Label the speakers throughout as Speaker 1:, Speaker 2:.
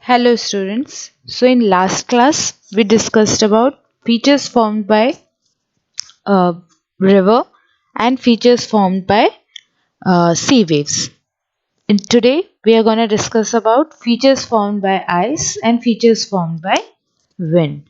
Speaker 1: Hello students. So in last class we discussed about features formed by a river and features formed by sea waves. And today we are going to discuss about features formed by ice and features formed by wind.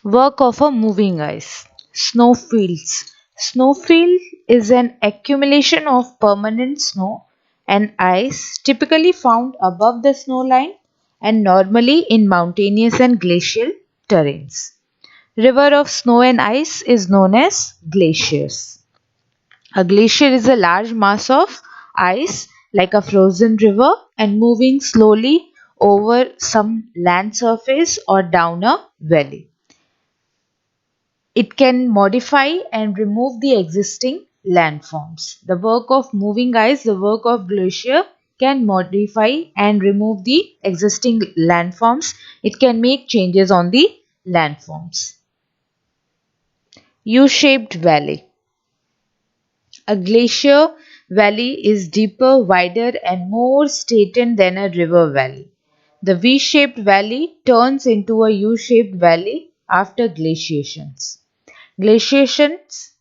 Speaker 1: Work of a moving ice. Snowfields. Snowfield is an accumulation of permanent snow and ice typically found above the snow line and normally in mountainous and glacial terrains. River of snow and ice is known as glaciers. A glacier is a large mass of ice like a frozen river and moving slowly over some land surface or down a valley. It can modify and remove the existing landforms. The work of moving ice, the work of glacier can modify and remove the existing landforms. It can make changes on the landforms. U-shaped valley. A glacier valley is deeper, wider and more straitened than a river valley. The V-shaped valley turns into a U-shaped valley after glaciations. Glaciations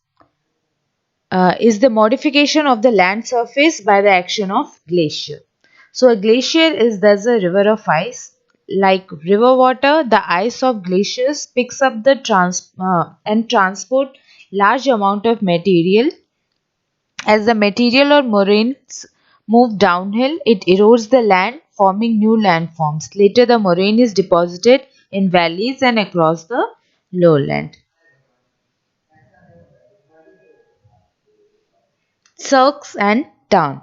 Speaker 1: is the modification of the land surface by the action of glacier. So a glacier is thus a river of ice. Like river water, the ice of glaciers picks up the and transport large amount of material. As the material or moraines move downhill, it erodes the land, forming new landforms. Later, the moraine is deposited in valleys and across the lowland. Cirques and tarn.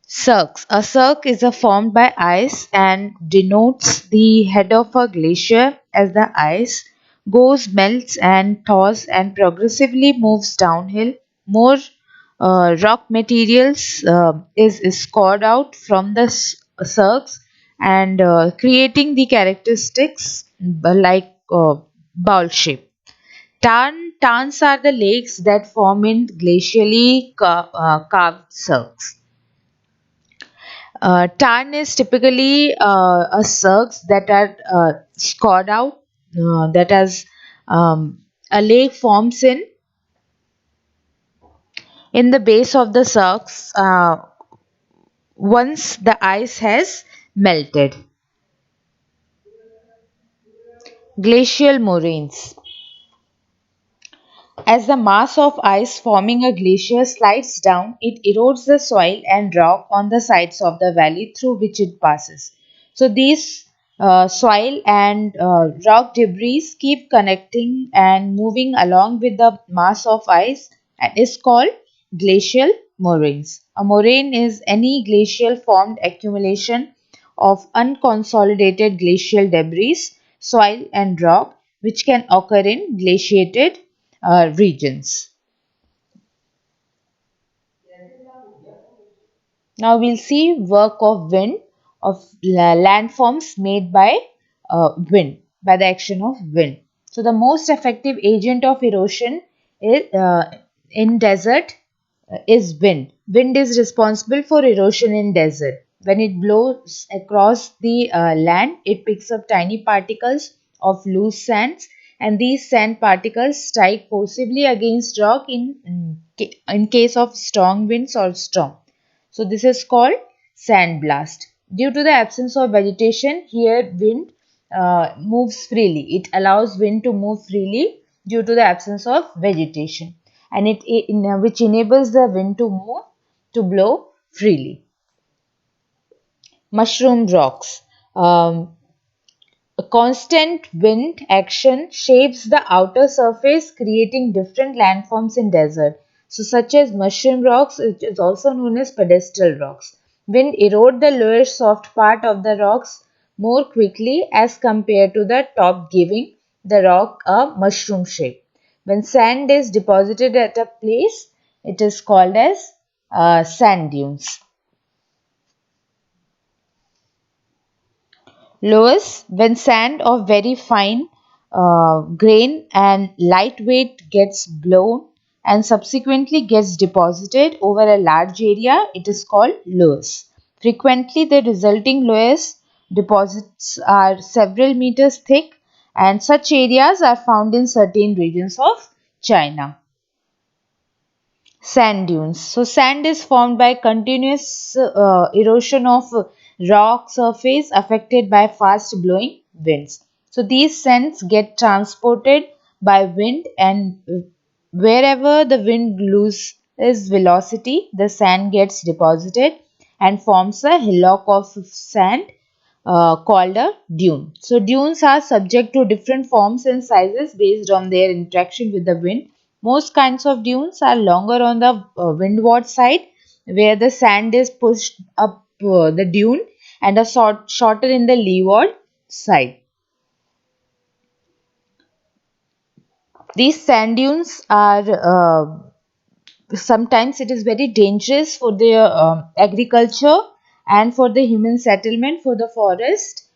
Speaker 1: Cirques. A cirque is formed by ice and denotes the head of a glacier as the ice goes, melts and thaws and progressively moves downhill. More rock materials is scored out from the cirques and creating the characteristics like bowl shape. Tarns are the lakes that form in glacially carved cirques. Tarn is typically a cirques that are scored out, that as a lake forms in the base of the cirques once the ice has melted. Glacial moraines. As the mass of ice forming a glacier slides down, it erodes the soil and rock on the sides of the valley through which it passes. So these soil and rock debris keep connecting and moving along with the mass of ice and is called glacial moraines. A moraine is any glacial formed accumulation of unconsolidated glacial debris, soil and rock which can occur in glaciated regions. Now we'll see work of wind of landforms made by wind by the action of wind. So the most effective agent of erosion is, in desert is wind. Wind is responsible for erosion in desert. When it blows across the land, it picks up tiny particles of loose sands and these sand particles strike forcibly against rock in case of strong winds or storm. So this is called sand blast. Due to the absence of vegetation, here wind moves freely. It allows wind to move freely due to the absence of vegetation, and which enables the wind to blow freely. Mushroom rocks. A constant wind action shapes the outer surface, creating different landforms in desert. So, such as mushroom rocks, it is also known as pedestal rocks. Wind erode the lower soft part of the rocks more quickly as compared to the top, giving the rock a mushroom shape. When sand is deposited at a place, it is called as sand dunes. Loess, when sand of very fine grain and lightweight gets blown and subsequently gets deposited over a large area, it is called loess. Frequently, the resulting loess deposits are several meters thick, and such areas are found in certain regions of China. Sand dunes. So, sand is formed by continuous erosion of rock surface affected by fast blowing winds. So, these sands get transported by wind, and wherever the wind loses velocity, the sand gets deposited and forms a hillock of sand called a dune. So, dunes are subject to different forms and sizes based on their interaction with the wind. Most kinds of dunes are longer on the windward side, where the sand is pushed up the dune, and are shorter in the leeward side. These sand dunes are sometimes it is very dangerous for the agriculture and for the human settlement for the forest.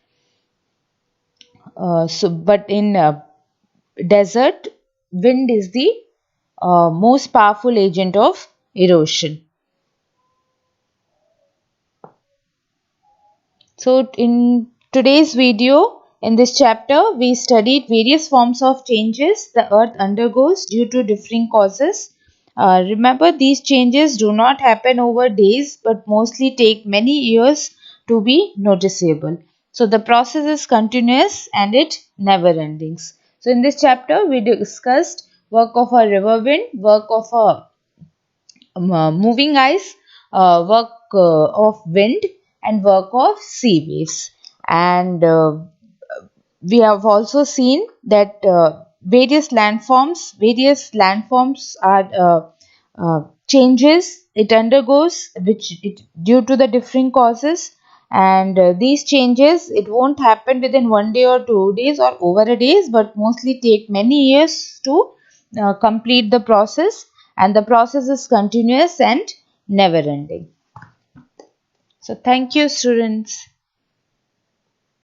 Speaker 1: But in desert, wind is the most powerful agent of erosion. So, in today's video, in this chapter, we studied various forms of changes the earth undergoes due to differing causes. Remember, these changes do not happen over days but mostly take many years to be noticeable. So, the process is continuous and it never endings. So, in this chapter, we discussed work of a river wind, work of a moving ice, work of wind, and work of sea waves. And we have also seen that various landforms are changes it undergoes, which it due to the differing causes. And these changes, it won't happen within 1 day or 2 days or over a days, but mostly take many years to complete the process, and the process is continuous and never ending. So thank you, students.